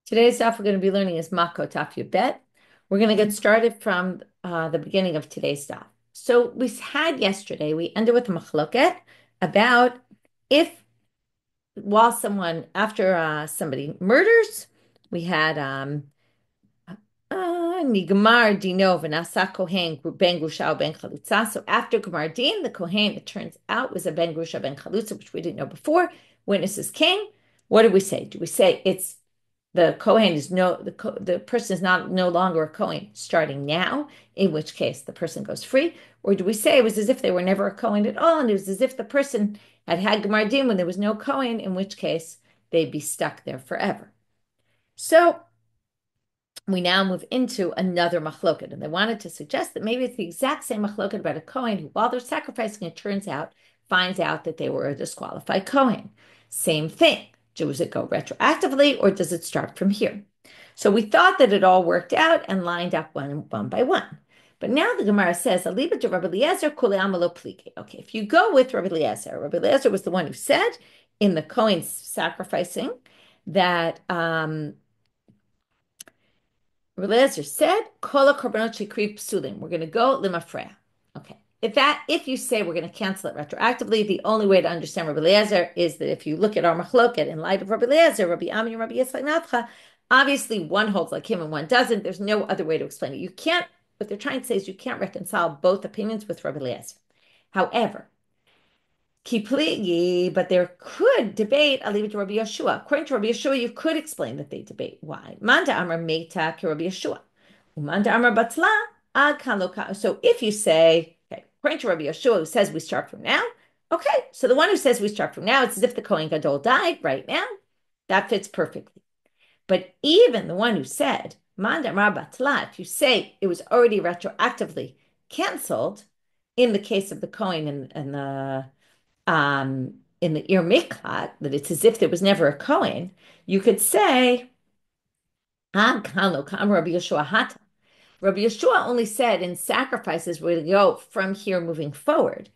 Today's daf we're going to be learning is Makkot Daf Yubet. We're going to get started from the beginning of today's daf. So we had yesterday, we ended with a machloket about if while someone, after somebody murders, we had Nigmar Dino v'nasa Kohen ben Grusha ben Chalutza. So after Gmar Din, the Kohen, it turns out, was a ben Grusha ben Chalutza, which we didn't know before. Witnesses came. What do we say? Do we say it's the Kohen is the person is no longer a Kohen starting now, in which case the person goes free? Or do we say it was as if they were never a Kohen at all, and it was as if the person had Gemar Din when there was no Kohen, in which case they'd be stuck there forever? So we now move into another machloket, and they wanted to suggest that maybe it's the exact same machloket about a Kohen who, while they're sacrificing, it turns out, finds out that they were a disqualified Kohen. Same thing. Does it go retroactively or does it start from here? So we thought that it all worked out and lined up one by one. But now the Gemara says, Aliba to Rabbi Eliezer, kule amalo plike. Okay, if you go with Rabbi Eliezer was the one who said in the Kohen's sacrificing that Eliezer said, "Kol korbanot shekriv psulim." We're going to go limafreya. Okay. If you say we're going to cancel it retroactively, the only way to understand Rabbi Eliezer is that if you look at our machloket in light of Rabbi Eliezer, Rabbi Ami and Rabbi Yitzchak Natcha, obviously one holds like him and one doesn't. There's no other way to explain it. You can't. What they're trying to say is you can't reconcile both opinions with Rabbi Eliezer. However, Kipligi, but there could debate. I'll leave it to Rabbi Yeshua. According to Rabbi Yeshua, you could explain that they debate. Why? Manda Amar Meta ki Rabbi Yeshua. Umanda Amar Batla ad kan. So if you say, okay, according to Rabbi Yeshua, who says we start from now, okay, so the one who says we start from now, it's as if the Kohen Gadol died right now. That fits perfectly. But even the one who said Manda Amar Batla, if you say it was already retroactively canceled in the case of the Kohen and the in the Ir Miklat, that it's as if there was never a Kohen, you could say, Rabbi Yeshua Hata. Rabbi Yeshua only said in sacrifices where we go from here moving forward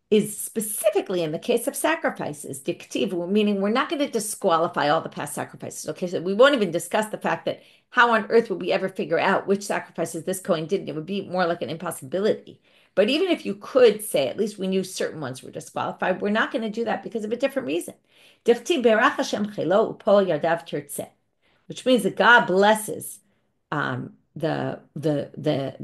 is specifically in the case of sacrifices, dictive, meaning we're not going to disqualify all the past sacrifices. Okay, so we won't even discuss the fact that how on earth would we ever figure out which sacrifices this Kohen did? It would be more like an impossibility. But even if you could say, at least we knew certain ones were disqualified, we're not going to do that because of a different reason. Which means that God blesses the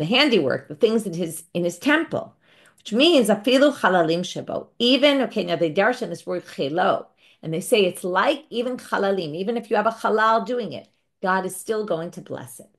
handiwork, the things in his temple, which means afilu chalalim shebo. Even okay, now they darshan this word chelo, and they say it's like even chalalim. Even if you have a halal doing it, God is still going to bless it.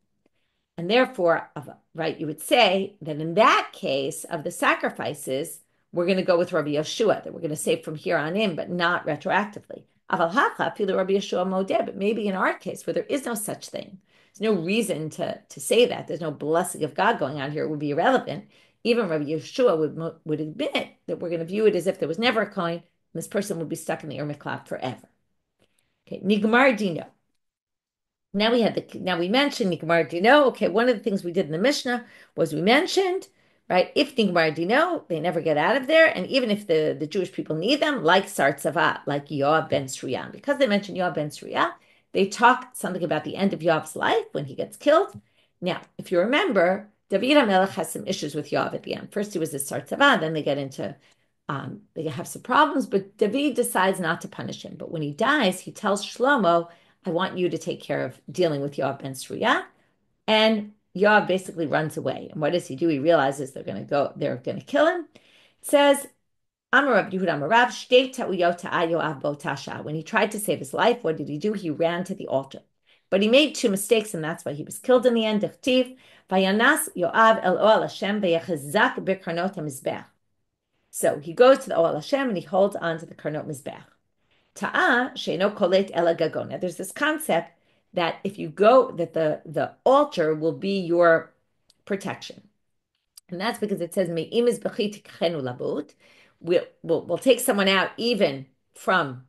And therefore, right, you would say that in that case of the sacrifices, we're going to go with Rabbi Yeshua, that we're going to say from here on in, but not retroactively. Aval hacha afilu Rabbi Yeshua modeh, but maybe in our case where there is no such thing, there's no reason to say that. There's no blessing of God going on here. It would be irrelevant. Even Rabbi Yeshua would admit that we're going to view it as if there was never a coin, and this person would be stuck in the Ir Miklat forever. Okay, Nigmar Dino. Now we mentioned Nigmar Dino. Okay, one of the things we did in the Mishnah was we mentioned, right, if Nigmar Dino, they never get out of there, and even if the Jewish people need them, like Sar Tzava, like Yoav ben Sruya, because they mentioned Yoav ben Sruya, they talk something about the end of Yoav's life when he gets killed. Now, if you remember, David HaMelech has some issues with Yoav at the end. First, he was a Sar Tzava, then they have some problems, but David decides not to punish him. But when he dies, he tells Shlomo, I want you to take care of dealing with Yoav ben Sruya. And Yoav basically runs away. And what does he do? He realizes they're going to kill him. It says, Amarav Yehuda Amarav, Shtei Ta'uyot Yoav Bo Tasha. When he tried to save his life, what did he do? He ran to the altar. But he made two mistakes, and that's why he was killed in the end. Dechtiv, Vayanas Yoav El Oal Hashem Vayachazak B'Karnot HaMizbech. So he goes to the Oal Hashem and he holds on to the Karnot Mizbech. Ta'a sheino kolet ela gagona. There's this concept that if you go, that the altar will be your protection. And that's because it says, Me'im is labut. We'll take someone out even from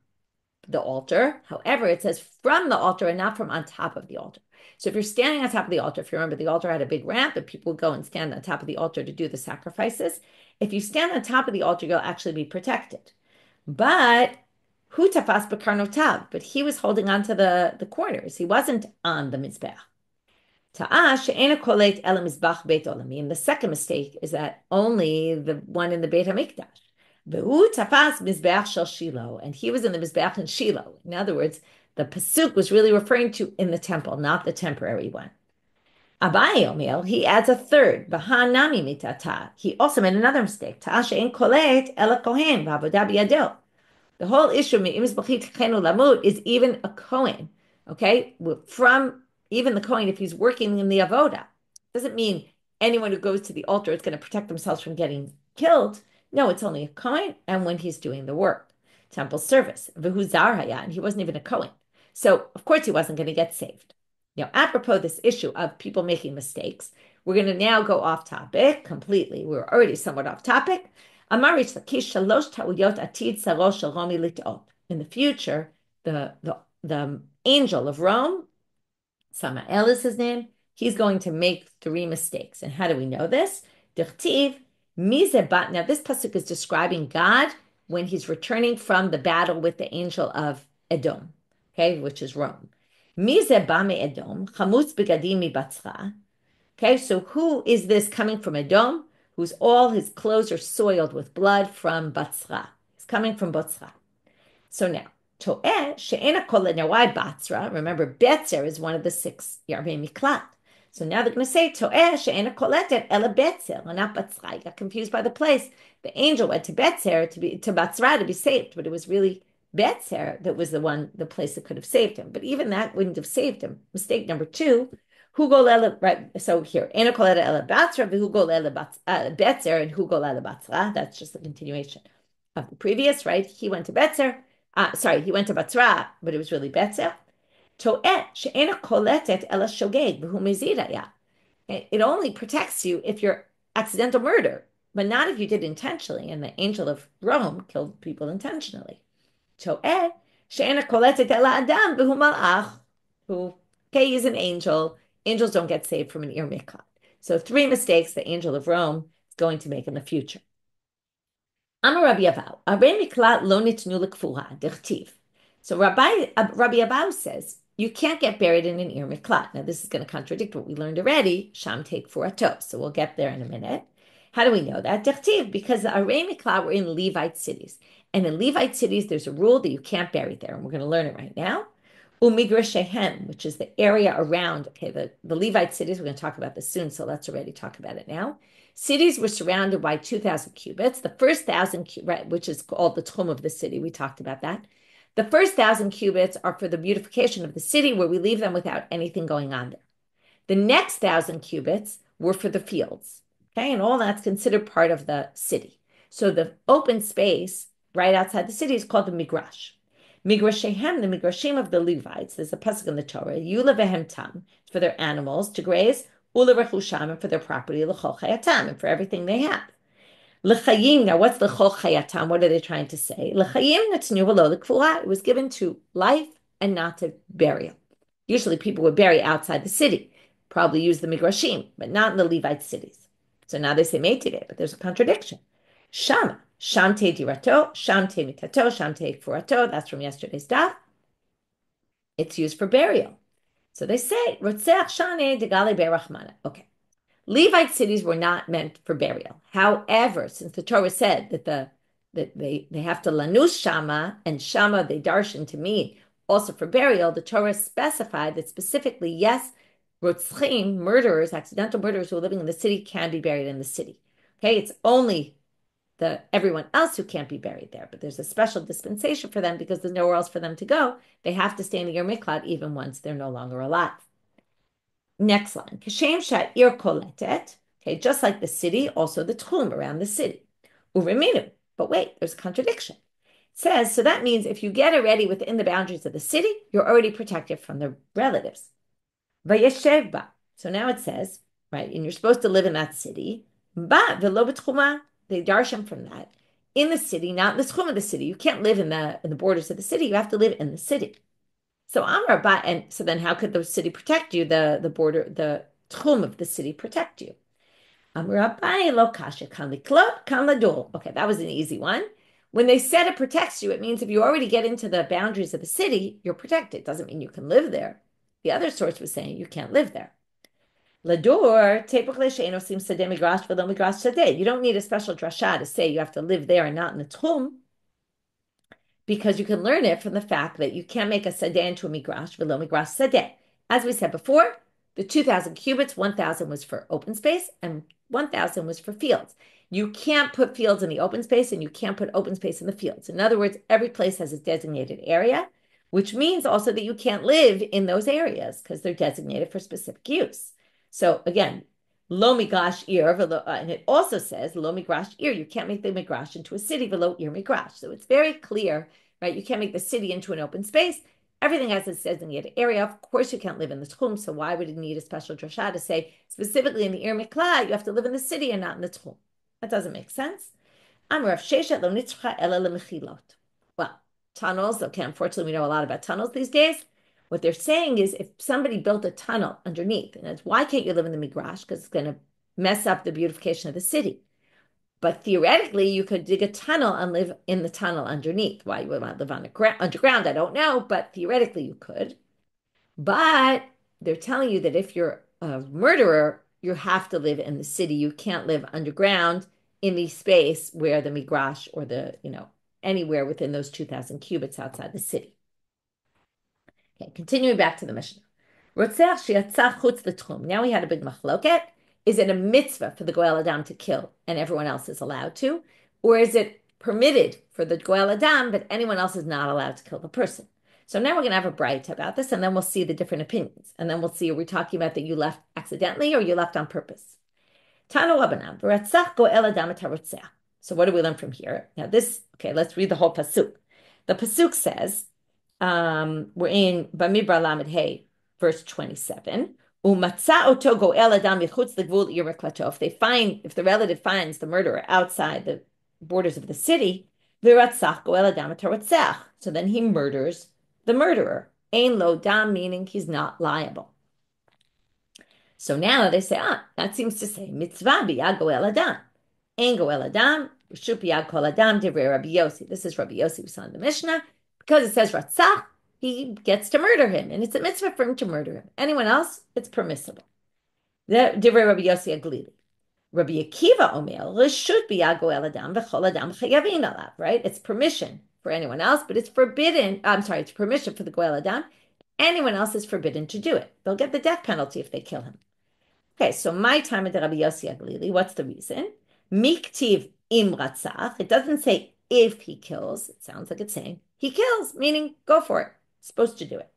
the altar. However, it says from the altar and not from on top of the altar. So if you're standing on top of the altar, if you remember, the altar had a big ramp and people would go and stand on top of the altar to do the sacrifices. If you stand on top of the altar, you'll actually be protected. But Hu tafas b'karnotav, but he was holding on to the corners. He wasn't on the mizbeach. Ta'ah she'ena kolet el mizbach beit olamim. The second mistake is that only the one in the Beit Hamikdash. V'hu tafas mizbeach shel Shiloh, and he was in the mizbeach in Shiloh. In other words, the pasuk was really referring to in the temple, not the temporary one. Abai Omiel, he adds a third. V'hanami mitata. He also made another mistake. Ta'ah she'en kolet el kohen v'avodah biyadil. The whole issue is even a Kohen, okay? From even the Kohen, if he's working in the avoda, doesn't mean anyone who goes to the altar is going to protect themselves from getting killed. No, it's only a Kohen, and when he's doing the work, temple service, and he wasn't even a Kohen. So, of course, he wasn't going to get saved. Now, apropos this issue of people making mistakes, we're going to now go off topic completely. We're already somewhat off topic. In the future, the angel of Rome, Samael is his name, he's going to make 3 mistakes. And how do we know this? Now, this pasuk is describing God when he's returning from the battle with the angel of Edom, okay, which is Rome. Okay, so who is this coming from Edom? Whose all his clothes are soiled with blood from Batzra. He's coming from Batzra. So now, To'eh she'ena kol. Now, why Batzra? Remember, Betzer is one of the 6 Yarvei Miklat. So now they're going to say, To'eh she'ena koletet ela Betzer, not Batzra. I got confused by the place. The angel went to Betzer, to Batzra to be saved, but it was really Betzer that was the place that could have saved him. But even that wouldn't have saved him. Mistake number 2. Right, so here, Ena koleta ela Batzra, who golele Betzer, and who golele Batzra. That's just a continuation of the previous, right? He went to Betzer. He went to Batzra, but it was really Betzer. To'et she'ena koletet ela shogeg v'hu mezidaya. It only protects you if you're accidental murder, but not if you did intentionally. And the angel of Rome killed people intentionally. To'et she'ena koletet ela adam v'hu malach, who, okay, he's an angel. Angels don't get saved from an ir miklat. So 3 mistakes the angel of Rome is going to make in the future. Amar Rabbi Abau, Arei miklat lo nitnu l'kfuha d'chtiv. So Rabbi Abau says you can't get buried in an ir miklat. Now this is going to contradict what we learned already. Sham take furato. So we'll get there in a minute. How do we know that? D'chtiv, because the Arei miklat were in Levite cities, and in Levite cities there's a rule that you can't bury there, and we're going to learn it right now. Umigrashehem, which is the area around, okay, the Levite cities, we're going to talk about this soon, so let's already talk about it now. Cities were surrounded by 2,000 cubits. The first 1,000, right, which is called the tchum of the city, we talked about that. The first 1,000 cubits are for the beautification of the city, where we leave them without anything going on there. The next 1,000 cubits were for the fields, okay, and all that's considered part of the city. So the open space right outside the city is called the migrash. Migrashehem, the migrashim of the Levites, there's a pasuk in the Torah, Yula vehem tam, for their animals to graze, Ula rechusham, and for their property, l'chol chayatam, and for everything they have. L'chayim, now what's l'chol chayatam? What are they trying to say? L'chayim natnu v'lo l'kfuha, it was given to life and not to burial. Usually people would bury outside the city, probably use the migrashim, but not in the Levite cities. So now they say meitive, but there's a contradiction. Shama. Shamte dirato, shamte mitato, shamte furato. That's from yesterday's daf. It's used for burial. So they say, Rotzeach shane degale berachmana. Okay. Levite cities were not meant for burial. However, since the Torah said that they have to lanus shama, and shama they darshan to mean also for burial, the Torah specified that specifically, yes, rotzchim, murderers, accidental murderers who are living in the city can be buried in the city. Okay, it's only everyone else who can't be buried there, but there's a special dispensation for them because there's nowhere else for them to go. They have to stay in the ir miklat even once they're no longer alive. Next line, kashem sha'ir koletet. Okay, just like the city, also the tchum around the city. Uriminu, but wait, there's a contradiction. It says, so that means if you get already within the boundaries of the city, you're already protected from the relatives. Vayeshev ba. So now it says, right, and you're supposed to live in that city. Ba v'lo b'tchuma. They darshan from that in the city, not in the tchum of the city. You can't live in the borders of the city. You have to live in the city. So Amar ba, and so then how could the city protect you? The border, the tchum of the city protect you. Amar ba lo kasha kan liklot kan ladol. Okay, that was an easy one. When they said it protects you, it means if you already get into the boundaries of the city, you're protected. It doesn't mean you can live there. The other source was saying you can't live there. Ladur, you don't need a special drasha to say you have to live there and not in the tchum, because you can learn it from the fact that you can't make a sadeh into a migrash, velo migrash sadeh. As we said before, the 2,000 cubits, 1,000 was for open space and 1,000 was for fields. You can't put fields in the open space and you can't put open space in the fields. In other words, every place has a designated area, which means also that you can't live in those areas because they're designated for specific use. So again, lo migrash ir, and it also says lo migrash ir. You can't make the migrash into a city, velo ir migrash. So it's very clear, right? You can't make the city into an open space. Everything has its designated area. Of course, you can't live in the tchum. So why would it need a special drasha to say specifically in the ir mikla you have to live in the city and not in the tchum? That doesn't make sense. Well, tunnels. Okay, unfortunately, we know a lot about tunnels these days. What they're saying is if somebody built a tunnel underneath, and it's why can't you live in the migrash? Because it's going to mess up the beautification of the city. But theoretically, you could dig a tunnel and live in the tunnel underneath. Why you would want to live underground, I don't know, but theoretically you could. But they're telling you that if you're a murderer, you have to live in the city. You can't live underground in the space where the migrash or anywhere within those 2,000 cubits outside the city. Okay, continuing back to the Mishnah. Now we had a big machloket. Is it a mitzvah for the Goel Adam to kill and everyone else is allowed to? Or is it permitted for the Goel Adam, but anyone else is not allowed to kill the person? So now we're going to have a braita about this, and then we'll see the different opinions. And then we'll see, are we talking about that you left accidentally or you left on purpose? Tanu Rabbanan, v'ratzach Goel Adam et harotzeh. So what do we learn from here? Now let's read the whole pasuk. The pasuk says, we're in Bamidbar Lamed Hey, verse 27. If the relative finds the murderer outside the borders of the city, so then he murders the murderer. Ein lo dam, meaning he's not liable. So now they say, that seems to say mitzvah biyad goel adam. Ein goel adam, reshut biyad kol adam, divrei Rabbi Yossi. This is Rabbi Yossi, we saw in the Mishnah. Because it says ratzach, he gets to murder him, and it's a mitzvah for him to murder him. Anyone else, it's permissible. Divrei Rabbi Yossi Aglili. Rabbi Akiva Omer, reshut biyad goel adam v'chol adam chayavin alav, right? It's permission for anyone else, but it's forbidden. It's permission for the goel adam. Anyone else is forbidden to do it. They'll get the death penalty if they kill him. Okay, so my time at Rabbi Yossi Aglili, what's the reason? Miktiv im ratzach. It doesn't say if he kills. It sounds like it's saying he kills, meaning go for it. Supposed to do it.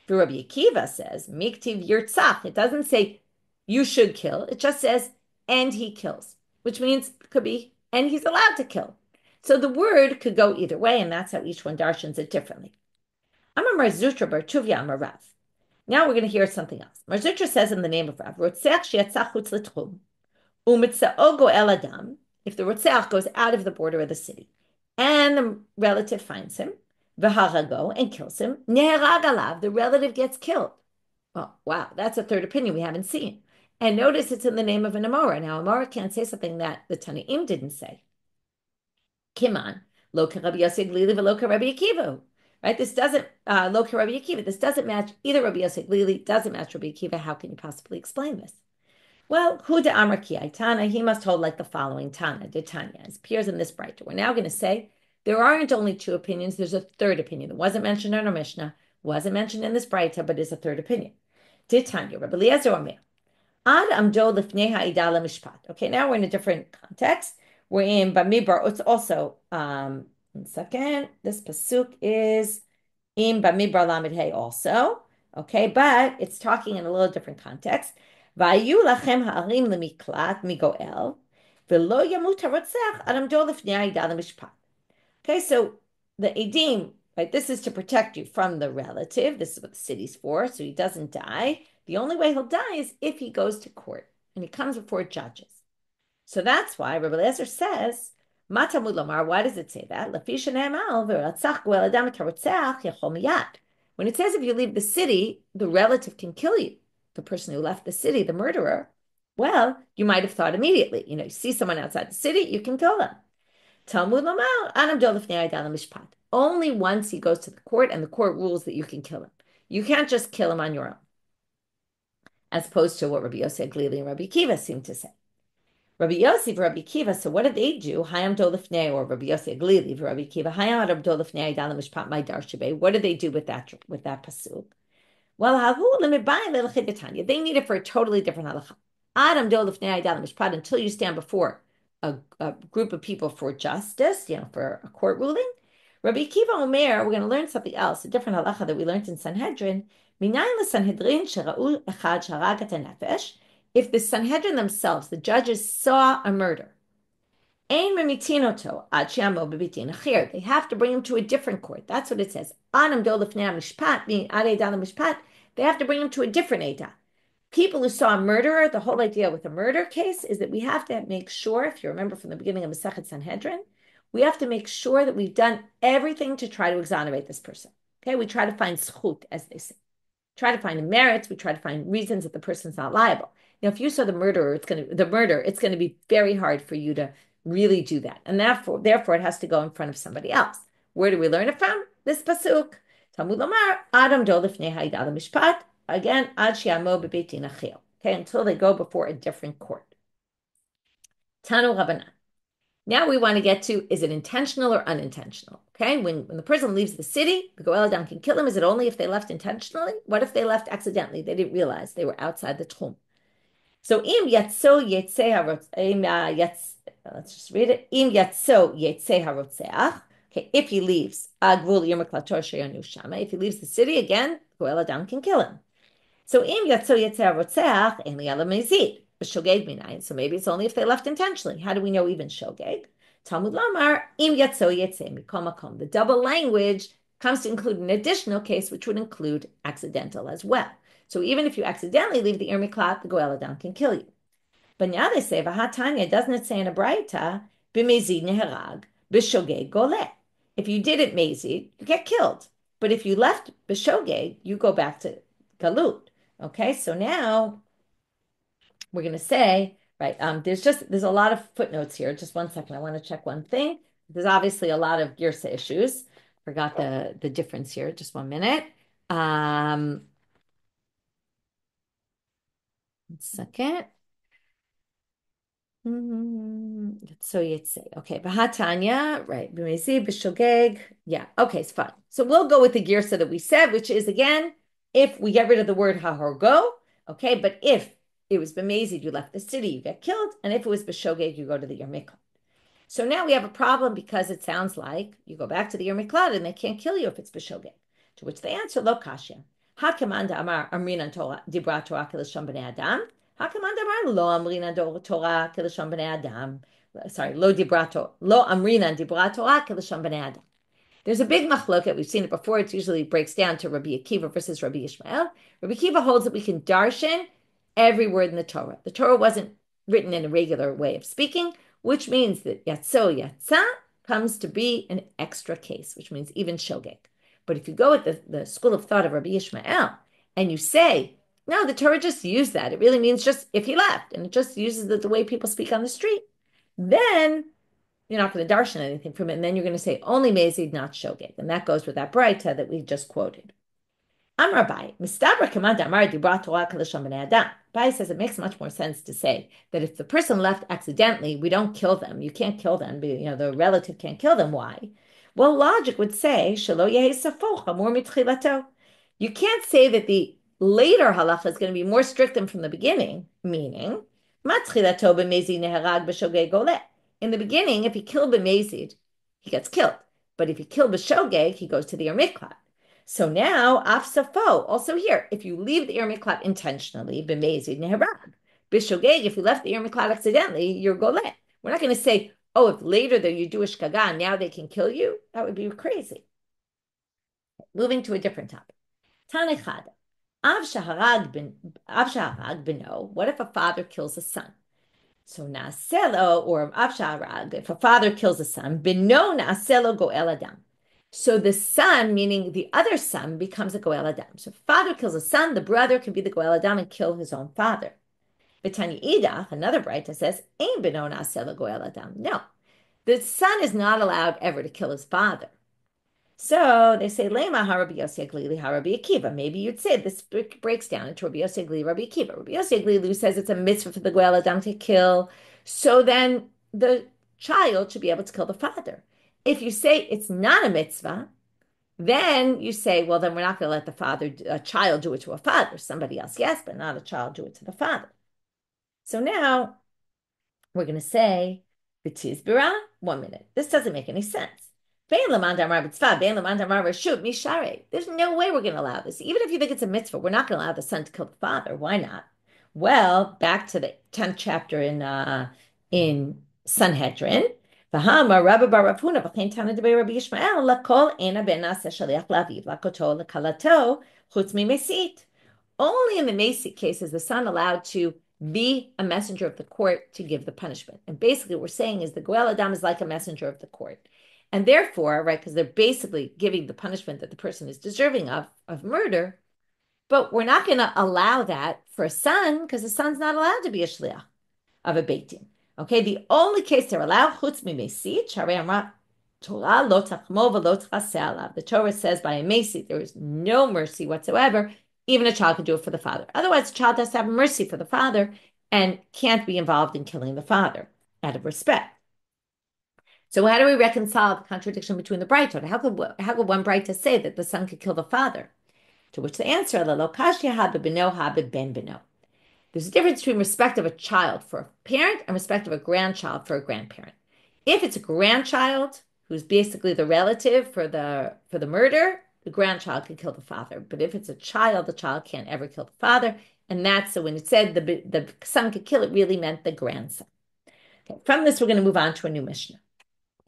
For Rabbi Akiva says, Miktiv yirtzach. It doesn't say you should kill. It just says, and he kills, which means it could be, and he's allowed to kill. So the word could go either way, and that's how each one darshans it differently. Amar Mar Zutra bar Tuvia Amar Rav. Now we're going to hear something else. Mar Zutra says in the name of Rav, Rotzeach sheyatzach chutz l'tchum, u'mitza'o goel adam, if the Rotzeach goes out of the border of the city, and the relative finds him, v'harago, and kills him, neherag alav, the relative gets killed. Oh, wow, that's a third opinion we haven't seen. And notice it's in the name of an Amora. Now, Amora can't say something that the Tanaim didn't say. Kiman, lo Rabbi Yossi Glili v'lo Rabbi Akiva. Right? This doesn't, lo Rabbi Akiva. This doesn't match either Rabbi Yossi Glili, doesn't match Rabbi Akiva. How can you possibly explain this? Well, Hu de Amar Ki Tana, he must hold like the following Tana, de Tanya, as appears in this brighter. We're now going to say there aren't only two opinions, there's a third opinion. It wasn't mentioned in our Mishnah, wasn't mentioned in this brighter, but is a third opinion. De Tanya, Rabbi Eliezer Omer. Ad amdo lifnei ha'ida mishpat. Okay, now we're in a different context. We're in Bamidbar. It's also, 1 second, this pasuk is in Bamidbar Lamed Hey also. Okay, but it's talking in a little different context. Vayu lachem ha'arim lemiklat migoel, v'lo yamut ha'rotzech ad amdo lifnei ha'ida mishpat. Okay, so the edim, right, this is to protect you from the relative. This is what the city's for, so he doesn't die. The only way he'll die is if he goes to court and he comes before judges. So that's why Rabbi Eliezer says, Matamud Lamar, why does it say that? When it says if you leave the city, the relative can kill you. The person who left the city, the murderer, well, you might have thought immediately, you see someone outside the city, you can kill them. Talmud Lamar, Adam do lifnei Adan mishpat. Only once he goes to the court and the court rules that you can kill him. You can't just kill him on your own, as opposed to what Rabbi Yossi Glili and Rabbi Kiva seem to say. Rabbi Yossi and Rabbi Kiva, so what did they do? Hayam do lifnei, or Rabbi Yossi Glili and Rabbi Kiva, Hayam Adam do lifnei Adan mishpat my darshabe. What did they do with that pasuk? Well, they need it for a totally different halacha. Adam do lifnei Adan mishpat, until you stand before a group of people for justice, for a court ruling. Rabbi Kiva Omer, we're going to learn something else, a different halacha that we learned in Sanhedrin. If the Sanhedrin themselves, the judges, saw a murder, they have to bring him to a different court. That's what it says. They have to bring him to a different Eidah. People who saw a murderer, the whole idea with a murder case is that we have to make sure, if you remember from the beginning of Masechet Sanhedrin, we have to make sure that we've done everything to try to exonerate this person. Okay, we try to find schut, as they say. Try to find the merits, we try to find reasons that the person's not liable. Now, if you saw the murder, it's going to be very hard for you to really do that. And therefore, it has to go in front of somebody else. Where do we learn it from? This pasuk. Talmud Lomar, Adam do lifnei ha'idal mishpat. Again, ad she'amo bebeit din achil. Okay, until they go before a different court. Tanu Rabbanan. Now we want to get to, is it intentional or unintentional? Okay, when the person leaves the city, the Goel Adam can kill him. Is it only if they left intentionally? What if they left accidentally? They didn't realize they were outside the tchum. So im yatso yetzeh let's just read it. Im yatso yetzeh harotzeach. Okay, if he leaves, if he leaves the city again, Goel Adam can kill him. So im yatso yetzeh harotzeach en li'ala mezid. Shogeg minayin. So maybe it's only if they left intentionally. How do we know even shogeg? Talmud Lamar im yatso yetzeh mikom makom. The double language comes to include an additional case, which would include accidental as well. So even if you accidentally leave the Ir Miklat, the Goel Adam can kill you. But now they say v'hatanya, doesn't it say in a Braita b'mezid neherag b'shogeg goleh? If you did it mezid, you get killed. But if you left b'shogeg, you go back to galut. Okay, so now we're going to say, right, there's a lot of footnotes here. Just one second. I want to check one thing. There's obviously a lot of Girsa issues. Forgot the difference here. Just 1 minute. 1 second. So you'd say, okay, Bahatanya, right, B'mezi, B'shogeg. Yeah, okay, it's fine. So we'll go with the Girsa that we said, which is, again, if we get rid of the word hahorgo, okay, but if it was b'mezid, you left the city, you get killed. And if it was b'shogeg, you go to the Yer Miklat. So now we have a problem because it sounds like you go back to the Yer Miklat and they can't kill you if it's b'shogeg. To which they answer, lo kashya. Hakamanda amar amrinan Torah dibra Torah kelishon b'nei Adam. Hakamanda amar lo amrinan Torah kelishon b'nei Adam. Sorry, lo amrinan dibra Torah kelishon b'nei Adam. There's a big machloket. We've seen it before. It usually breaks down to Rabbi Akiva versus Rabbi Ishmael. Rabbi Akiva holds that we can darshan every word in the Torah. The Torah wasn't written in a regular way of speaking, which means that yatsa comes to be an extra case, which means even shogeg. But if you go with the school of thought of Rabbi Ishmael and you say, no, the Torah just used that. It really means just if he left, and it just uses the way people speak on the street, then you're not going to darshan anything from it, and then you're going to say only mezid, not shogeg, and that goes with that braita that we just quoted. Amar Abai, mistabra kamad amar dibra Torah kelishon b'nei Adam. Abai says it makes much more sense to say that if the person left accidentally, we don't kill them. You can't kill them. The relative can't kill them. Why? Well, logic would say shelo yehi safoch amor mitchilato. You can't say that the later halacha is going to be more strict than from the beginning, meaning matchilato b'mezid neherag b'shogeg goleh. In the beginning, if he killed b'mezid, he gets killed. But if he killed b'shogeg, he goes to the Yer Miklat. So now, af safo, also here, if you leave the Yer Miklat intentionally, b'mezid neherag. B'shogeg, if you left the Yer Miklat accidentally, you're goleh. We're not going to say, oh, if later you do a shkaga, now they can kill you. That would be crazy. Moving to a different topic. Tanechad. Av shaharag beno. What if a father kills a son? So naaselo, or avsharag, if a father kills a son, beno naaselo goel adam. So the son, meaning the other son, becomes a goel adam. So if father kills a son, the brother can be the goel adam and kill his own father. V'tani idach, another braita says, ein beno naaselo goel adam. No. The son is not allowed ever to kill his father. So they say, Lema Harabi Yossi Aglili Harabi Akiva. Maybe you'd say this breaks down into Rabbi Yossi Aglili Rabbi Akiva. Rabbi Yossi Aglili says it's a mitzvah for the Goel Adam to kill. So then the child should be able to kill the father. If you say it's not a mitzvah, then you say, well, then we're not going to let a child do it to a father. Somebody else, yes, but not a child do it to the father. So now we're going to say, B'tizbira, 1 minute. This doesn't make any sense. There's no way we're going to allow this. Even if you think it's a mitzvah, we're not going to allow the son to kill the father. Why not? Well, back to the 10th chapter in Sanhedrin. Only in the Mesik case is the son allowed to be a messenger of the court to give the punishment. And basically what we're saying is the Goel Adam is like a messenger of the court. And therefore, right, because they're basically giving the punishment that the person is deserving of murder, but we're not going to allow that for a son because the son's not allowed to be a shliach of a beit din. Okay, the only case they're allowed, chutz mimesit, sharei amra Torah lo tachmo v'lo tchaseh alav. The Torah says by a mesit there is no mercy whatsoever. Even a child can do it for the father. Otherwise, the child has to have mercy for the father and can't be involved in killing the father out of respect. So how do we reconcile the contradiction between the Breitot? How could one Breita say that the son could kill the father? To which the answer, there's a difference between respect of a child for a parent and respect of a grandchild for a grandparent. If it's a grandchild who's basically the relative for the murder, the grandchild can kill the father. But if it's a child, the child can't ever kill the father. And that's so when it said the son could kill, it really meant the grandson. Okay, from this, we're going to move on to a new Mishnah.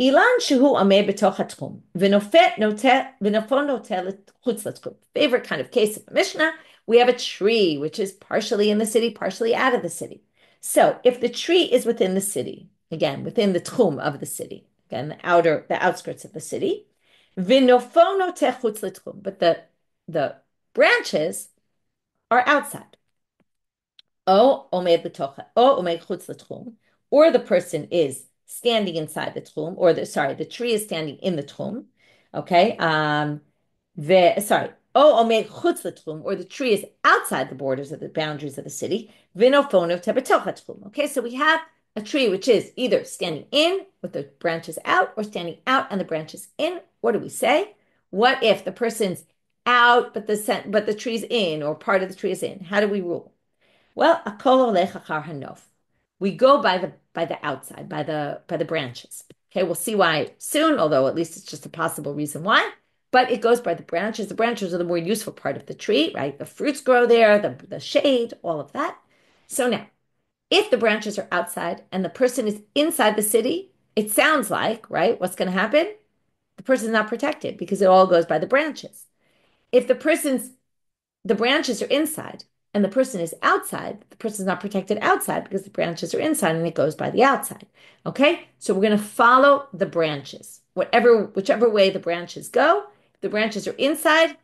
Ilan shehu ameh b'toch hatchum v'nofo notel chutz l'tchum. Favorite kind of case of the Mishnah. We have a tree which is partially in the city, partially out of the city. So if the tree is within the city, again within the tchum of the city, again the outskirts of the city, v'nofo notel chutz l'tchum, but the branches are outside. O omed b'toch, o omed chutz l'tchum, or the person is standing inside the tchum, or the tree is standing in the tchum. Okay. Or the tree is outside the borders of the boundaries of the city. Okay, so we have a tree which is either standing in with the branches out or standing out and the branches in. What do we say? What if the person's out but the tree's in, or part of the tree is in? How do we rule? Well, we go by the outside, by the branches. Okay, we'll see why soon, although at least it's just a possible reason why. But it goes by the branches. The branches are the more useful part of the tree, right? The fruits grow there, the shade, all of that. So now, if the branches are outside and the person is inside the city, it sounds like, right? What's going to happen? The person is not protected because it all goes by the branches. If the branches are inside and the person is outside, the person is not protected outside because the branches are inside and it goes by the outside. Okay? So we're going to follow the branches. Whichever way the branches go, if the branches are inside,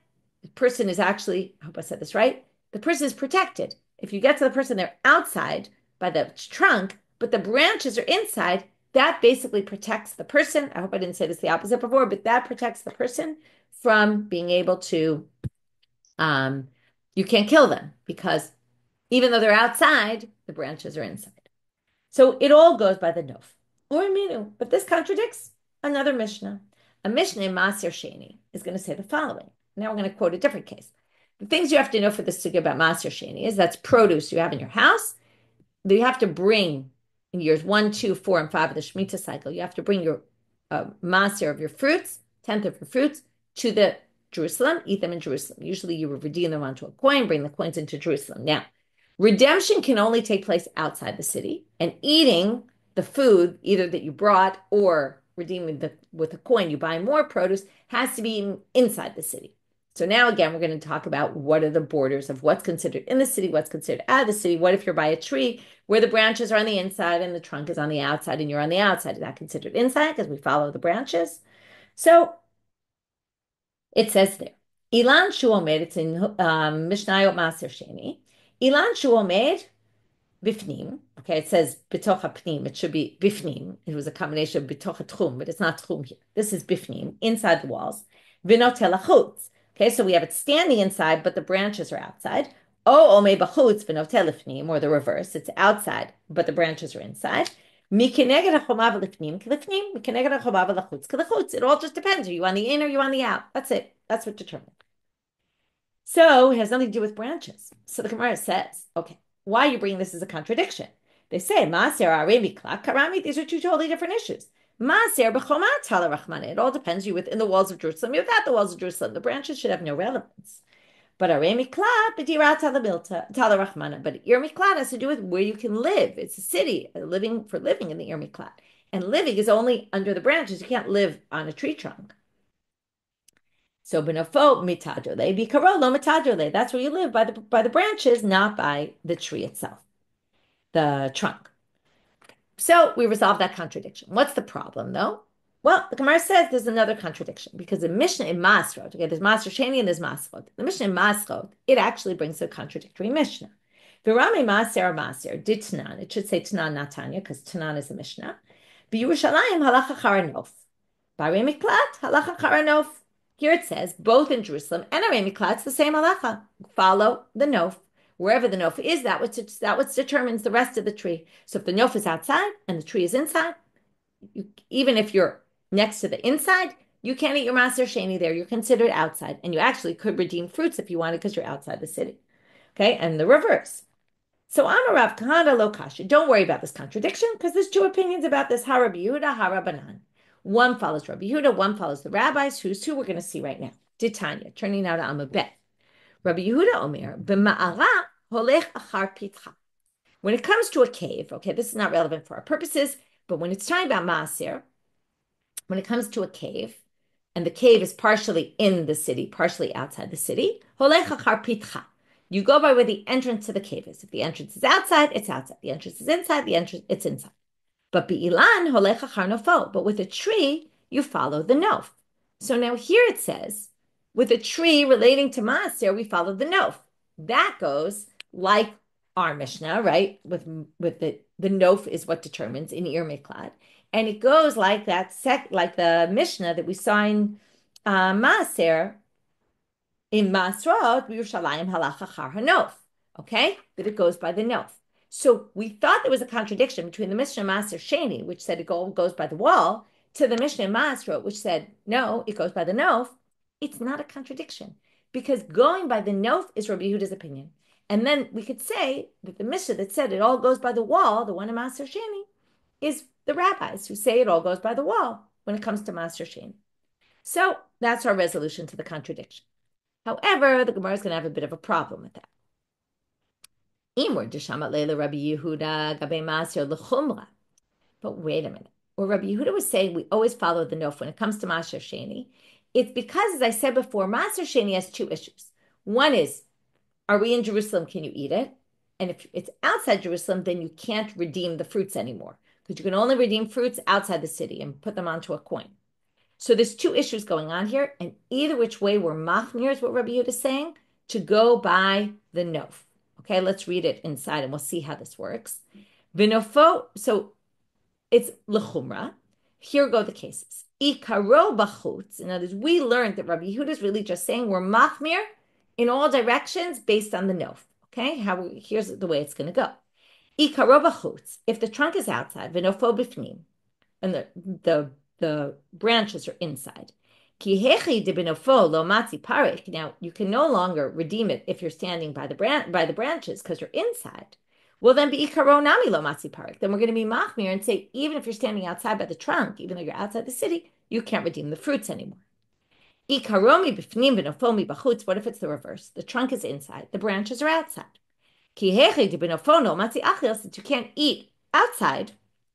the person is actually, I hope I said this right, the person is protected. If you get to the person, they're outside by the trunk, but the branches are inside, that basically protects the person. I hope I didn't say this the opposite before, but that protects the person from being able to you can't kill them because even though they're outside, the branches are inside. So it all goes by the nof or minu. But this contradicts another Mishnah. A Mishnah in Maser Sheni is going to say the following. Now we're going to quote a different case. The things you have to know for this to about Maser Sheni is that's produce you have in your house that you have to bring in years 1, 2, 4, and 5 of the Shemitah cycle. You have to bring your Maser of your fruits, 10th of your fruits, to the Jerusalem, eat them in Jerusalem. Usually you would redeem them onto a coin, bring the coins into Jerusalem. Now, redemption can only take place outside the city, and eating the food, either that you brought or redeeming with a coin, you buy more produce, has to be eaten inside the city. So now again, we're going to talk about what are the borders of what's considered in the city, what's considered out of the city. What if you're by a tree where the branches are on the inside and the trunk is on the outside and you're on the outside? Is that considered inside because we follow the branches? So it says there, Ilan Shu Omed, it's in Mishnayot Maser Sheni. Ilan Shu Omed Bifnim, Okay, it says bitocha pnim. It should be bifnim. It was a combination of bitocha tchum, but it's not tchum here. This is bifnim, inside the walls. Vinotel achutz. Okay, so we have it standing inside, but the branches are outside. O ome bachutz vinotel lifnim, or the reverse. It's outside, but the branches are inside. Mikeneged hachomav lifnim kilifnim. Mikeneged hachomav lachutz kilachutz. It all just depends. Are you on the in or you on the out? That's it. That's what determines. So it has nothing to do with branches. So the Gemara says, okay, why are you bringing this as a contradiction? They say, Maser Aremi Klak Karami, these are two totally different issues. Maser B'chomat Talarachmane. It all depends. You're within the walls of Jerusalem, you're without the walls of Jerusalem. The branches should have no relevance. But Aremi Klat, B'dirat Talarachmane. But Ir Miklat has to do with where you can live. It's a city, living in the Ir Miklat. And living is only under the branches. You can't live on a tree trunk. So benofo mitadrole, bikarolo mitadrole. That's where you live, by the branches, not by the tree itself, the trunk. So we resolve that contradiction. What's the problem, though? Well, the Gemara says there's another contradiction because the Mishnah in Masrot, okay, there's Maser Sheni and there's Masrot. The Mishnah in Masrot, it actually brings a contradictory Mishnah. Virame Maser Maser did Tanan. It should say Tanan, not Tanya, because Tanan is a Mishnah. B'Yerushalayim halacha charanof. B'Arei Miklat halacha charanof. Here it says, both in Jerusalem and Arei Miklat, it's the same halacha. Follow the nof. Wherever the nof is, that what determines the rest of the tree. So if the nof is outside and the tree is inside, even if you're next to the inside, you can't eat your Maser Sheni there. You're considered outside. And you actually could redeem fruits if you wanted because you're outside the city. Okay, and the reverse. So I'm a Rav Kahana lo kasha. Don't worry about this contradiction because there's two opinions about this. Ha Rabbi Yehuda, ha Rabbanan. One follows Rabbi Yehuda, one follows the rabbis. Who's who? We're going to see right now. Titania, turning now to Amabet. Rabbi Yehuda Omer, b'ma'ara holech achar pitcha. When it comes to a cave, okay, this is not relevant for our purposes, but when it's talking about Maaser, when it comes to a cave, and the cave is partially in the city, partially outside the city, holech achar pitcha. You go by where the entrance to the cave is. If the entrance is outside, it's outside. The entrance is inside, it's inside. But bi'ilan holech achar nofo. But with a tree, you follow the nof. So now here it says, with a tree relating to Maaser, we follow the nof. That goes like our Mishnah, right? With the nof is what determines in Ir Miklat. And it goes like that, like the Mishnah that we saw in Maaser, in Masrot, Yerushalayim halacha char hanof. Okay? That it goes by the nof. So we thought there was a contradiction between the Mishnah Maser Sheni, which said it goes by the wall, to the Mishnah Masrot, which said, no, it goes by the nof. It's not a contradiction because going by the nof is Rabbi Yehuda's opinion. And then we could say that the Mishnah that said it all goes by the wall, the one in Maser Sheni, is the rabbis who say it all goes by the wall when it comes to Maser Sheni. So that's our resolution to the contradiction. However, the Gemara is going to have a bit of a problem with that. But wait a minute. What Rabbi Yehuda was saying, we always follow the nof when it comes to Maser Sheni. It's because, as I said before, Maser Sheni has two issues. One is, are we in Jerusalem? Can you eat it? And if it's outside Jerusalem, then you can't redeem the fruits anymore because you can only redeem fruits outside the city and put them onto a coin. So there's two issues going on here, and either which way we're machmir is what Rabbi Yehuda is saying, to go by the nof. Okay, let's read it inside and we'll see how this works. Vinofo, so it's lechumra. Here go the cases. Ikaro bachutz. In other words, we learned that Rabbi Yehuda is really just saying we're machmir in all directions based on the nof. Okay, here's the way it's going to go. Ikaro bachutz. If the trunk is outside, vinofo bifnim, and the branches are inside. Now, you can no longer redeem it if you're standing by the branches because you're inside. Well, then be ikaro nami lo matzi parik. Then we're going to be machmir and say, even if you're standing outside by the trunk, even though you're outside the city, you can't redeem the fruits anymore. Ikaromi b'fnim v'nofomi b'chutz. What if it's the reverse? The trunk is inside, the branches are outside. That you can't eat outside,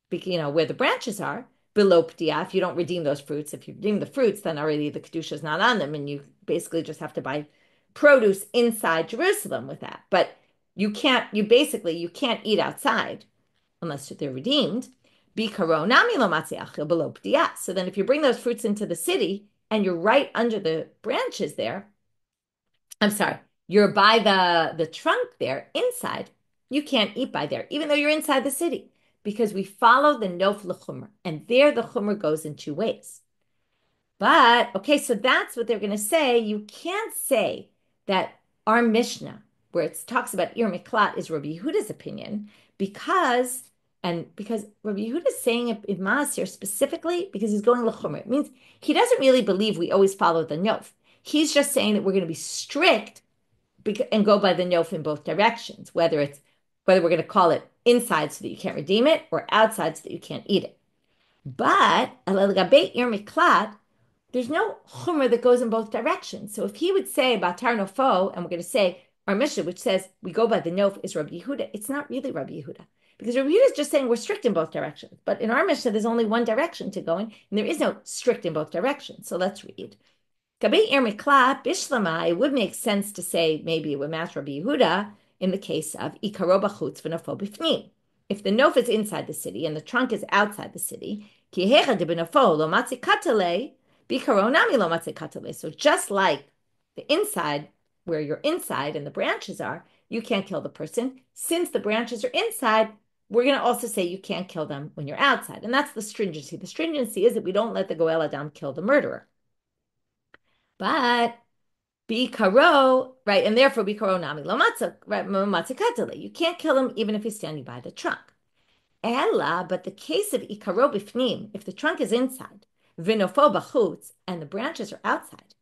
where the branches are. Below p'tia, if you don't redeem those fruits, if you redeem the fruits, then already the kedusha is not on them, and you basically just have to buy produce inside Jerusalem with that. But you can't eat outside unless they're redeemed. So then if you bring those fruits into the city and you're right under the branches there, you're by the trunk there inside, you can't eat by there, even though you're inside the city, because we follow the nof l'chumra, and there the chumra goes in two ways. But, okay, so that's what they're going to say. You can't say that our Mishnah, where it talks about Ir Miklat, is Rabbi Yehuda's opinion, because Rabbi Yehuda is saying it in Maasir specifically because he's going l'chumra. It means he doesn't really believe we always follow the nof. He's just saying that we're going to be strict and go by the nof in both directions, whether we're going to call it inside so that you can't redeem it or outside so that you can't eat it. But Ir Miklat, there's no chumrah that goes in both directions. So if he would say Batar Nofo, and we're going to say our Mishnah, which says we go by the Nof, is Rabbi Yehuda, it's not really Rabbi Yehuda. Because Rabbi Yehuda is just saying we're strict in both directions. But in our Mishnah, there's only one direction to go in, and there is no strict in both directions. So let's read. Kabei Ir Miklat, Bishlama, it would make sense to say maybe it would match Rabbi Yehuda in the case of Ikaro B'chutz V'Nofo B'fnim. If the Nof is inside the city and the trunk is outside the city, Ki Hecha De B'Nofo Lo Matzi Katale, so just like the inside, where you're inside and the branches are, you can't kill the person. Since the branches are inside, we're going to also say you can't kill them when you're outside. And that's the stringency. The stringency is that we don't let the Goel Adam kill the murderer. But Bikaro, right, and therefore Bikaro Nami Lomatza, right, Matzikatale. You can't kill him even if he's standing by the trunk. Ella, but the case of Ikaro Bifnim, if the trunk is inside, Vinofo b'chutz, and the branches are outside,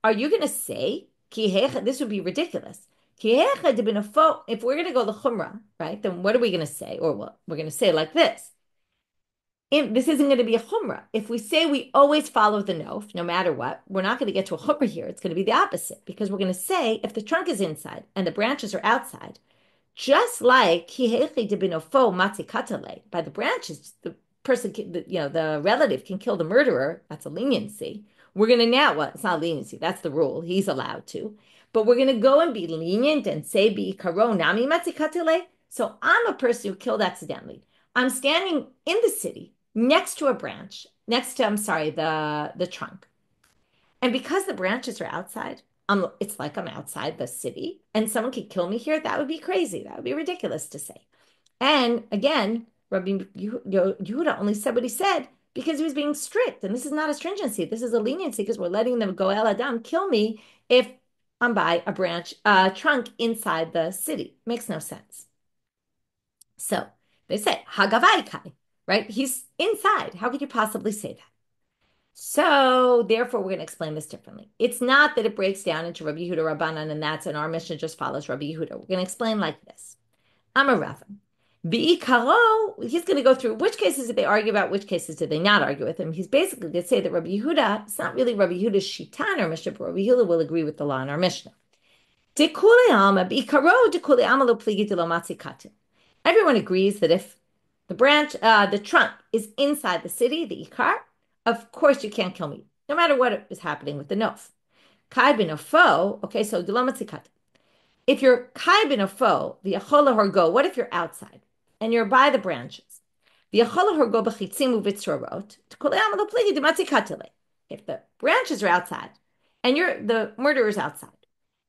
are you going to say, this would be ridiculous. If we're going to go the chumrah, right, then what are we going to say? Or what we're going to say like this. This isn't going to be a chumrah. If we say we always follow the nof, no matter what, we're not going to get to a chumrah here. It's going to be the opposite, because we're going to say if the trunk is inside and the branches are outside, just like by the branches, the person, the relative can kill the murderer. That's a leniency. We're going to now, well, it's not leniency. That's the rule. He's allowed to. But we're going to go and be lenient and say, Bi-karo nami matzikatele. So I'm a person who killed accidentally. I'm standing in the city next to a branch, the trunk. And because the branches are outside, it's like I'm outside the city and someone could kill me here. That would be crazy. That would be ridiculous to say. And again, Rabbi Yehuda only said what he said because he was being strict. And this is not a stringency. This is a leniency because we're letting them go El Adam kill me if I'm by a trunk inside the city. Makes no sense. So they say, Hagavai, right? He's inside. How could you possibly say that? So therefore, we're going to explain this differently. It's not that it breaks down into Rabbi Yehuda Rabbanan, and our Mishnah just follows Rabbi Yehuda. We're going to explain like this. Amar Rava. Bi'ikaro, he's going to go through which cases did they argue about, which cases did they not argue with him. He's basically going to say that Rabbi Yehuda, it's not really Rabbi Yehuda's shita in our Mishnah, but Rabbi Yehuda will agree with the law in our Mishnah. Everyone agrees that if the trunk is inside the city, the ikar, of course you can't kill me, no matter what is happening with the nof. Kai binofo, okay, so dulamatzikat. If you're kai binofo, the achola horgo, what if you're outside and you're by the branches? The achola horgo b'chitzim uvitzrorot, t'koleam lo pligi dematzikatele. If the branches are outside and the murderer's outside,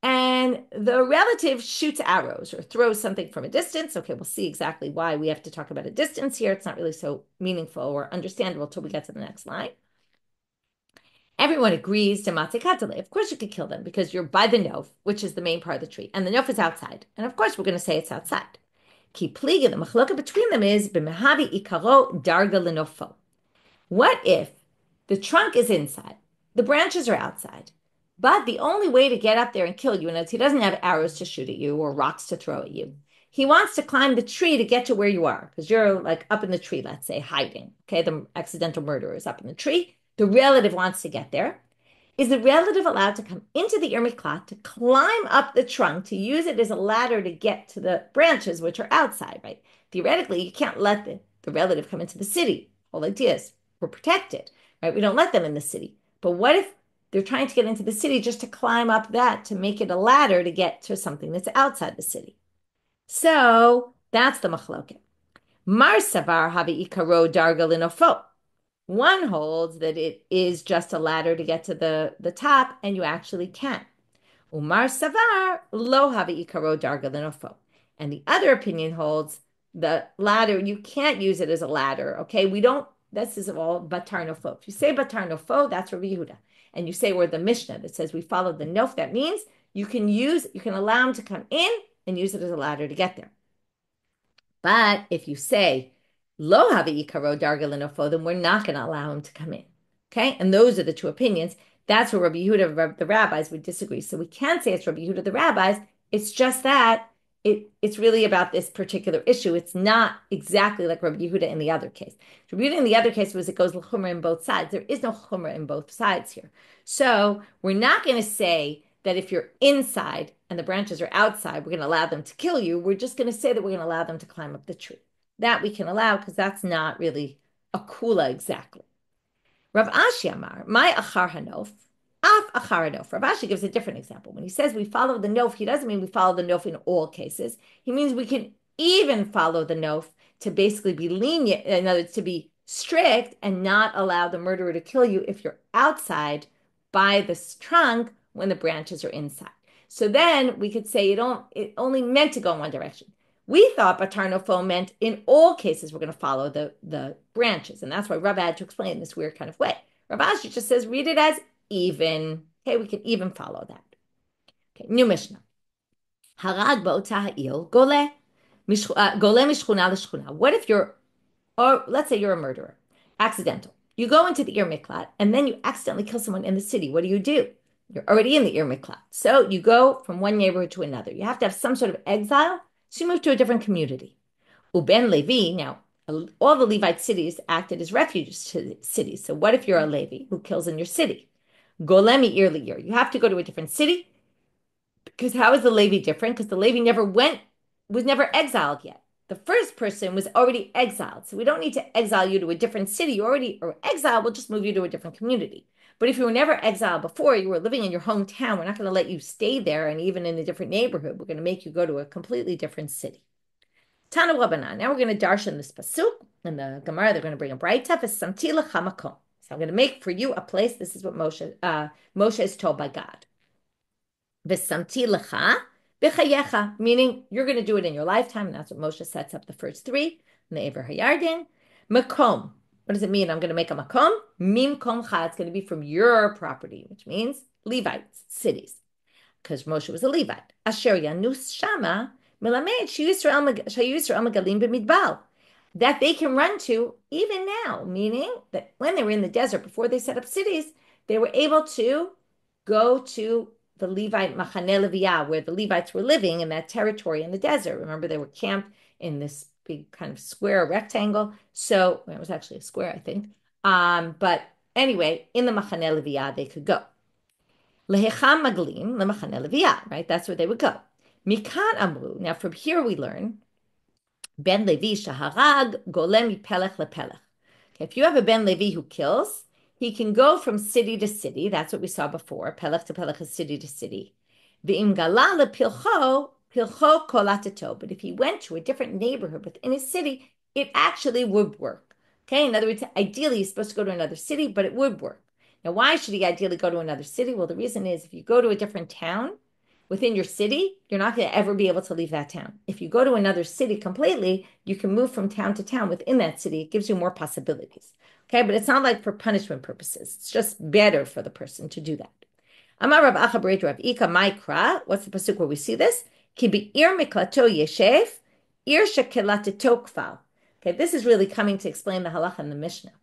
and the relative shoots arrows or throws something from a distance. Okay, we'll see exactly why we have to talk about a distance here. It's not really so meaningful or understandable till we get to the next line. Everyone agrees to matzikatale. Of course you could kill them because you're by the nof, which is the main part of the tree, and the nof is outside. And of course we're going to say it's outside. Ki pliga, the machloka between them is b'mehavi ikaro darga lenofo. What if the trunk is inside, the branches are outside, but the only way to get up there and kill you is he doesn't have arrows to shoot at you or rocks to throw at you. He wants to climb the tree to get to where you are because you're like up in the tree, let's say, hiding. Okay, the accidental murderer is up in the tree. The relative wants to get there. Is the relative allowed to come into the Ir Miklat to climb up the trunk to use it as a ladder to get to the branches, which are outside, right? Theoretically, you can't let the relative come into the city. The whole idea is we're protected, right? We don't let them in the city. But what if they're trying to get into the city just to climb up that to make it a ladder to get to something that's outside the city? So that's the machloket. Mar savar havi ikaro darga linofo. One holds that it is just a ladder to get to the top, and you actually can. Umar savar lo havi ikaro darga linofo. And the other opinion holds the ladder, you can't use it as a ladder, okay? This is all batar nofo. If you say batar nofo, that's Rabbi Yehuda. And you say we're the Mishnah that says we follow the nof, that means you can allow him to come in and use it as a ladder to get there. But if you say lo havi ikaro darga lenofo, then we're not going to allow him to come in. Okay, and those are the two opinions. That's where Rabbi Yehuda, the rabbis, would disagree. So we can't say it's Rabbi Yehuda, the rabbis. It's just that it's really about this particular issue. It's not exactly like Rabbi Yehuda in the other case. Rabbi Yehuda in the other case was it goes l'chumra in both sides. There is no chumra in both sides here. So we're not going to say that if you're inside and the branches are outside, we're going to allow them to kill you. We're just going to say that we're going to allow them to climb up the tree. That we can allow because that's not really a kula exactly. Rav Ashi Amar, my achar hanof, af achar hanof. Rav Ashi gives a different example. When he says we follow the nof, he doesn't mean we follow the nof in all cases. He means we can even follow the nof to basically be lenient, in other words, to be strict and not allow the murderer to kill you if you're outside by the trunk when the branches are inside. So then we could say it only meant to go in one direction. We thought batar nofo meant in all cases we're going to follow the branches. And that's why Rav had to explain it in this weird kind of way. Rav Ashi just says, read it as even. Okay, we can even follow that. Okay, new Mishnah. Harag ba'otah ha'il gole mishchuna l'shchuna. What if let's say you're a murderer, accidental. You go into the Ir Miklat and then you accidentally kill someone in the city. What do? You're already in the Ir Miklat. So you go from one neighborhood to another. You have to have some sort of exile. So you move to a different community. Uben Levi, now all the Levite cities acted as refuge cities. So what if you're a Levi who kills in your city? Golemi Ir Li'ir. You have to go to a different city. Because how is the Levi different? Because the Levi was never exiled yet. The first person was already exiled. So we don't need to exile you to a different city. You already are exiled. We'll just move you to a different community. But if you were never exiled before, you were living in your hometown, we're not going to let you stay there. And even in a different neighborhood, we're going to make you go to a completely different city. Tana Rabbanan. Now we're going to darshan this pasuk. In the Gemara, they're going to bring a bright taf. Samti lecha makom. So I'm going to make for you a place. This is what Moshe is told by God. V'samti lecha b'chayecha, meaning you're going to do it in your lifetime. And that's what Moshe sets up the first three. In the Ever Hayardin. Makom. What does it mean? I'm going to make a makom. Mim komcha. It's going to be from your property, which means Levites, cities. Because Moshe was a Levite. Asher yanus shama melamed sheyisrael magalim b'midbal. That they can run to even now, meaning that when they were in the desert, before they set up cities, they were able to go to the Levite Machane Leviah, where the Levites were living in that territory in the desert. Remember, they were camped in this big kind of square rectangle. So it was actually a square, I think. But anyway, in the Machane Leviah, they could go. Lehecham maglim lemachane Leviah, right? That's where they would go. Mikan amru. Now from here we learn ben Levi shaharag golem mipelech lepelech. Okay, if you have a ben Levi who kills, he can go from city to city. That's what we saw before. Pelech to pelech is city to city. V'im gala lepilcho kolatato. But if he went to a different neighborhood within his city, it actually would work. Okay, in other words, ideally he's supposed to go to another city, but it would work. Now, why should he ideally go to another city? Well, the reason is if you go to a different town within your city, you're not going to ever be able to leave that town. If you go to another city completely, you can move from town to town within that city. It gives you more possibilities. Okay, but it's not like for punishment purposes. It's just better for the person to do that. Amar Rav Acha B'reit Rav Ika Maikra. What's the pasuk where we see this? Ki be'ir miklato yeshev, ir shekelateto kfal. Okay, this is really coming to explain the halacha in the Mishnah.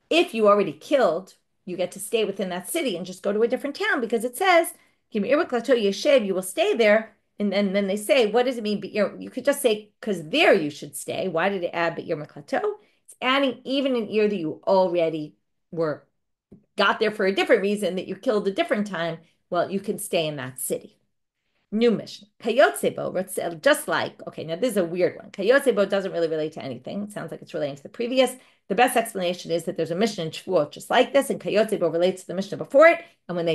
If you already killed, you get to stay within that city and just go to a different town because it says, you will stay there. And then they say, what does it mean? You could just say, because there you should stay. Why did it add Be'ir Meklato? It's adding even an ear that you already got there for a different reason, that you killed a different time. Well, you can stay in that city. New Mishnah. Kayotsebo, just like, okay, now this is a weird one. Kayotsebo doesn't really relate to anything. It sounds like it's relating to the previous. The best explanation is that there's a Mishnah in Shavuot just like this, and Kayotsebo relates to the Mishnah before it. And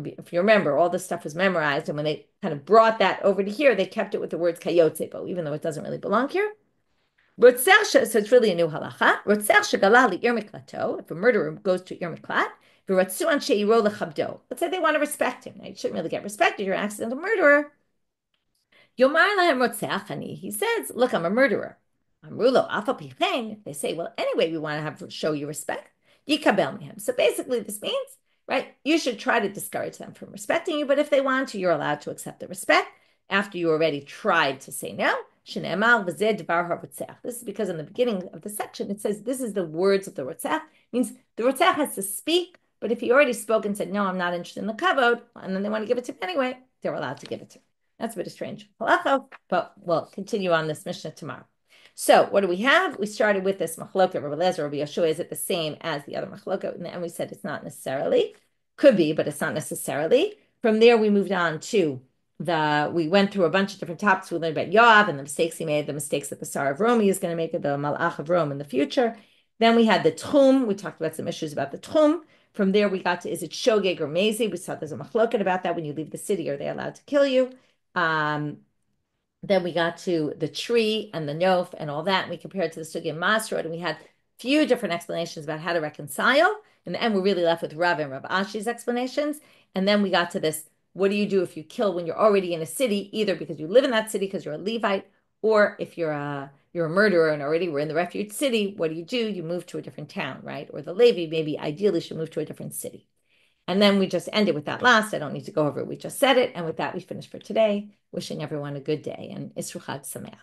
if you remember, all this stuff was memorized, and when they kind of brought that over to here, they kept it with the words Kayotsebo, even though it doesn't really belong here. So it's really a new halacha. If a murderer goes to Ir Miklat, let's say they want to respect him. Now, you shouldn't really get respected. You're an accidental murderer. Yomar lahem rotzeach ani. He says, look, I'm a murderer. Amrulo afa pichen. They say, well, anyway, we want to show you respect. Yikabel mehem. So basically, this means, right, you should try to discourage them from respecting you, but if they want to, you're allowed to accept the respect after you already tried to say no. This is because in the beginning of the section, it says this is the words of the rotzach. It means the rotzach has to speak, but if he already spoke and said, no, I'm not interested in the kavod, and then they want to give it to him anyway, they're allowed to give it to him. That's a bit of strange halacha, but we'll continue on this Mishnah tomorrow. So what do we have? We started with this machloket, Rabbi Lezer, Rabbi Yeshua. Is it the same as the other machloket? And we said it's not necessarily. Could be, but it's not necessarily. From there, we moved on to we went through a bunch of different topics. We learned about Yoav and the mistakes he made, the mistakes that the Sar of Romi is going to make, the Malach of Rome in the future. Then we had the Tchum. We talked about some issues about the Tchum. From there, we got to, is it Shogeg or Mezi? We saw there's a machloket about that. When you leave the city, are they allowed to kill you? Then we got to the tree and the nof and all that. And we compared to the Sugya Masrod, and we had a few different explanations about how to reconcile. In the end, we're really left with Rav and Rav Ashi's explanations. And then we got to this, what do you do if you kill when you're already in a city, either because you live in that city because you're a Levite, or if you're a murderer and already we're in the refuge city, what do? You move to a different town, right? Or the Levi maybe ideally should move to a different city. And then we just ended with that last. I don't need to go over it. We just said it. And with that, we finish for today. Wishing everyone a good day and Isru Chag Sameach.